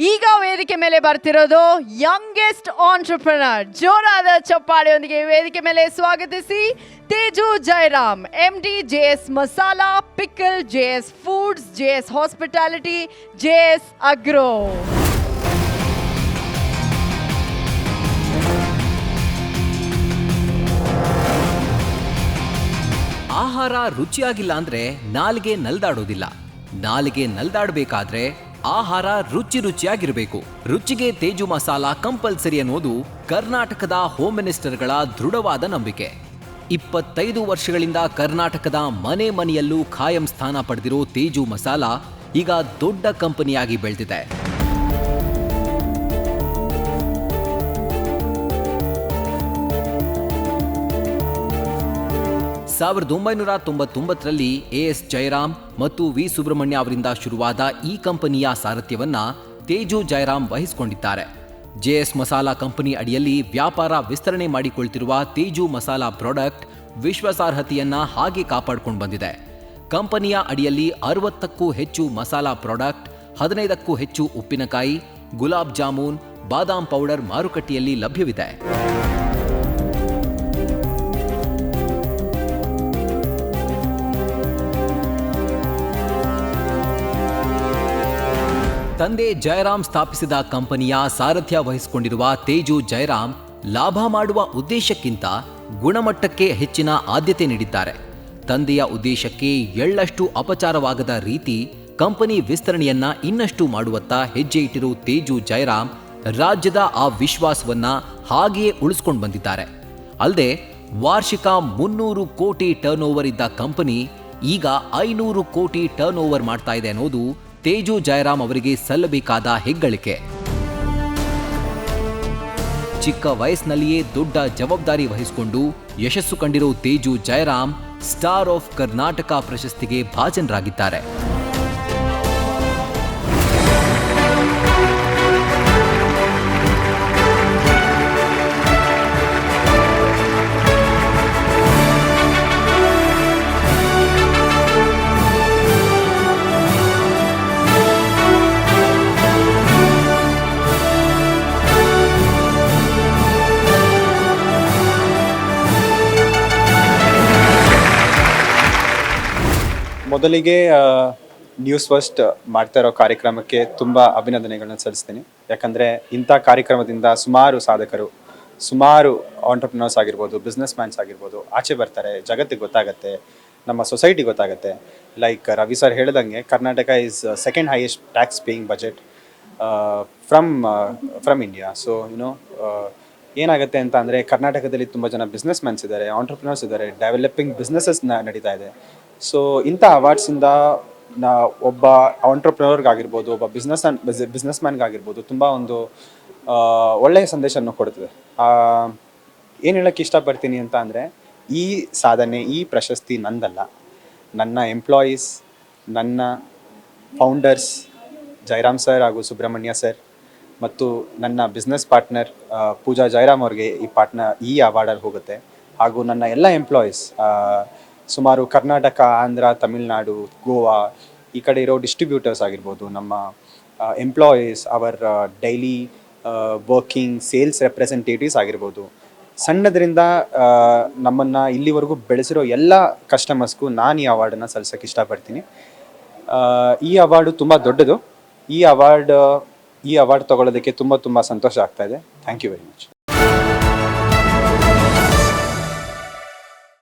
ಈಗ ವೇದಿಕೆ ಮೇಲೆ ಬರ್ತಿರೋದು ಯಂಗೆಸ್ಟ್ ಆಂಟ್ರಪ್ರನರ್. ಜೋರಾದ ಚಪ್ಪಾಳೆಯೊಂದಿಗೆ ವೇದಿಕೆ ಮೇಲೆ ಸ್ವಾಗತಿಸಿ Teju Jayaram, MD JS masala, pickle, JS foods, JS hospitality, JS agro. ಆಹಾರ ರುಚಿಯಾಗಿಲ್ಲ ಅಂದ್ರೆ ನಾಲಿಗೆ ನಲ್ದಾಡೋದಿಲ್ಲ. ನಾಲಿಗೆ ನಲ್ದಾಡಬೇಕಾದ್ರೆ ಆಹಾರ ರುಚಿಯಾಗಿರಬೇಕು. ರುಚಿಗೆ ತೇಜು ಮಸಾಲಾ ಕಂಪಲ್ಸರಿ ಅನ್ನೋದು ಕರ್ನಾಟಕದ ಹೋಮ್ ಮಿನಿಸ್ಟರ್ಗಳ ದೃಢವಾದ ನಂಬಿಕೆ. 25 ವರ್ಷಗಳಿಂದ ಕರ್ನಾಟಕದ ಮನೆ ಮನೆಯಲ್ಲೂ ಖಾಯಂ ಸ್ಥಾನ ಪಡೆದಿರೋ ತೇಜು ಮಸಾಲಾ ಈಗ ದೊಡ್ಡ ಕಂಪನಿಯಾಗಿ ಬೆಳೆದಿದೆ. ಸಾವಿರದ 1999ರಲ್ಲಿ AS ಜಯರಾಮ್ ಮತ್ತು V ಸುಬ್ರಹ್ಮಣ್ಯ ಅವರಿಂದ ಶುರುವಾದ ಈ ಕಂಪನಿಯ ಸಾರಥ್ಯವನ್ನ ತೇಜು ಜಯರಾಮ್ ವಹಿಸಿಕೊಂಡಿದ್ದಾರೆ. JS ಮಸಾಲಾ ಕಂಪನಿ ಅಡಿಯಲ್ಲಿ ವ್ಯಾಪಾರ ವಿಸ್ತರಣೆ ಮಾಡಿಕೊಳ್ತಿರುವ ತೇಜು ಮಸಾಲಾ ಪ್ರಾಡಕ್ಟ್ ವಿಶ್ವಾಸಾರ್ಹತೆಯನ್ನ ಹಾಗೆ ಕಾಪಾಡಿಕೊಂಡು ಬಂದಿದೆ. ಕಂಪನಿಯ ಅಡಿಯಲ್ಲಿ 60ಕ್ಕೂ ಹೆಚ್ಚು ಮಸಾಲಾ ಪ್ರಾಡಕ್ಟ್, 15ಕ್ಕೂ ಹೆಚ್ಚು ಉಪ್ಪಿನಕಾಯಿ, ಗುಲಾಬ್ ಜಾಮೂನ್, ಬಾದಾಮ್ ಪೌಡರ್ ಮಾರುಕಟ್ಟೆಯಲ್ಲಿ ಲಭ್ಯವಿದೆ. ತಂದೆ ಜಯರಾಮ್ ಸ್ಥಾಪಿಸಿದ ಕಂಪನಿಯ ಸಾರಥ್ಯ ವಹಿಸಿಕೊಂಡಿರುವ ತೇಜು ಜಯರಾಮ್ ಲಾಭ ಮಾಡುವ ಉದ್ದೇಶಕ್ಕಿಂತ ಗುಣಮಟ್ಟಕ್ಕೆ ಹೆಚ್ಚಿನ ಆದ್ಯತೆ ನೀಡಿದ್ದಾರೆ. ತಂದೆಯ ಉದ್ದೇಶಕ್ಕೆ ಎಳ್ಳಷ್ಟು ಅಪಚಾರವಾಗದ ರೀತಿ ಕಂಪನಿ ವಿಸ್ತರಣೆಯನ್ನ ಇನ್ನಷ್ಟು ಮಾಡುವತ್ತ ಹೆಜ್ಜೆ ಇಟ್ಟಿರುವ ತೇಜು ಜಯರಾಮ್ ರಾಜ್ಯದ ಆ ವಿಶ್ವಾಸವನ್ನ ಹಾಗೆಯೇ ಉಳಿಸ್ಕೊಂಡು ಬಂದಿದ್ದಾರೆ. ಅಲ್ಲದೆ ವಾರ್ಷಿಕ 300 ಕೋಟಿ ಟರ್ನ್ ಓವರ್ ಇದ್ದ ಕಂಪನಿ ಈಗ 500 ಕೋಟಿ ಟರ್ನ್ ಓವರ್ ಮಾಡ್ತಾ ಇದೆ ಅನ್ನೋದು ತೇಜು ಜಯರಾಮ್ ಅವರಿಗೆ ಸಲ್ಲಬೇಕಾದ ಹೆಗ್ಗಳಿಕೆ. ಚಿಕ್ಕ ವಯಸ್ಸಿನಲ್ಲಿಯೇ ದೊಡ್ಡ ಜವಾಬ್ದಾರಿ ವಹಿಸಿಕೊಂಡು ಯಶಸ್ಸು ಕಂಡಿರೋ ತೇಜು ಜಯರಾಮ್ ಸ್ಟಾರ್ ಆಫ್ ಕರ್ನಾಟಕ ಪ್ರಶಸ್ತಿಗೆ ಭಾಜನರಾಗಿದ್ದಾರೆ. ಮೊದಲಿಗೆ ನ್ಯೂಸ್ ಫಸ್ಟ್ ಮಾಡ್ತಾ ಇರೋ ಕಾರ್ಯಕ್ರಮಕ್ಕೆ ತುಂಬ ಅಭಿನಂದನೆಗಳನ್ನ ಸಲ್ಲಿಸ್ತೀನಿ. ಯಾಕಂದರೆ ಇಂಥ ಕಾರ್ಯಕ್ರಮದಿಂದ ಸುಮಾರು ಸಾಧಕರು, ಸುಮಾರು ಆಂಟ್ರಪ್ರಿನರ್ಸ್ ಆಗಿರ್ಬೋದು, ಬಿಸ್ನೆಸ್ ಮ್ಯಾನ್ಸ್ ಆಗಿರ್ಬೋದು ಆಚೆ ಬರ್ತಾರೆ, ಜಗತ್ತಿಗೆ ಗೊತ್ತಾಗುತ್ತೆ, ನಮ್ಮ ಸೊಸೈಟಿ ಗೊತ್ತಾಗುತ್ತೆ. ಲೈಕ್ ರವಿ ಸರ್ ಹೇಳ್ದಂಗೆ Karnataka is second highest tax paying budget from India. So ಏನಾಗುತ್ತೆ ಅಂತ ಅಂದರೆ ಕರ್ನಾಟಕದಲ್ಲಿ ತುಂಬ ಜನ ಬಿಸ್ನೆಸ್ ಮ್ಯಾನ್ಸ್ ಇದ್ದಾರೆ, ಆಂಟ್ರಪ್ರಿನರ್ಸ್ ಇದ್ದಾರೆ, ಡೆವಲಪಿಂಗ್ ಬಿಸ್ನೆಸಸ್ ನಡೀತಾ ಇದೆ. ಸೊ ಇಂಥ ಅವಾರ್ಡ್ಸಿಂದ ಒಬ್ಬ ಆಂಟ್ರಪ್ರನರ್ಗಾಗಿರ್ಬೋದು, ಒಬ್ಬ ಬಿಸ್ನೆಸ್ ಮ್ಯಾನ್ಗಾಗಿರ್ಬೋದು ತುಂಬ ಒಂದು ಒಳ್ಳೆಯ ಸಂದೇಶವನ್ನು ಕೊಡ್ತದೆ. ಏನು ಹೇಳೋಕ್ಕೆ ಇಷ್ಟಪಡ್ತೀನಿ ಅಂತ ಅಂದರೆ ಈ ಸಾಧನೆ, ಈ ಪ್ರಶಸ್ತಿ ನಂದಲ್ಲ, ನನ್ನ ಎಂಪ್ಲಾಯೀಸ್, ನನ್ನ ಫೌಂಡರ್ಸ್ ಜಯರಾಮ್ ಸರ್ ಹಾಗೂ ಸುಬ್ರಹ್ಮಣ್ಯ ಸರ್ ಮತ್ತು ನನ್ನ ಬಿಸ್ನೆಸ್ ಪಾರ್ಟ್ನರ್ ಪೂಜಾ ಜಯರಾಮ್ ಅವ್ರಿಗೆ ಈ ಅವಾರ್ಡಲ್ಲಿ ಹೋಗುತ್ತೆ. ಹಾಗೂ ನನ್ನ ಎಲ್ಲ ಎಂಪ್ಲಾಯೀಸ್, ಸುಮಾರು ಕರ್ನಾಟಕ, ಆಂಧ್ರ, ತಮಿಳುನಾಡು, ಗೋವಾ ಈ ಕಡೆ ಇರೋ ಡಿಸ್ಟ್ರಿಬ್ಯೂಟರ್ಸ್ ಆಗಿರ್ಬೋದು, ನಮ್ಮ ಎಂಪ್ಲಾಯೀಸ್, ಅವರ್ ಡೈಲಿ ವರ್ಕಿಂಗ್ ಸೇಲ್ಸ್ ರೆಪ್ರೆಸೆಂಟೇಟಿವ್ಸ್ ಆಗಿರ್ಬೋದು, ಸಣ್ಣದರಿಂದ ನಮ್ಮನ್ನು ಇಲ್ಲಿವರೆಗೂ ಬೆಳೆಸಿರೋ ಎಲ್ಲ ಕಸ್ಟಮರ್ಸ್ಗೂ ನಾನು ಈ ಅವಾರ್ಡನ್ನು ಸಲ್ಲಿಸೋಕ್ಕೆ ಇಷ್ಟಪಡ್ತೀನಿ. ಈ ಅವಾರ್ಡು ತುಂಬ ದೊಡ್ಡದು. ಈ ಅವಾರ್ಡ್ ತೊಗೊಳ್ಳೋದಕ್ಕೆ ತುಂಬ ಸಂತೋಷ ಆಗ್ತಾ ಇದೆ. Thank you very much.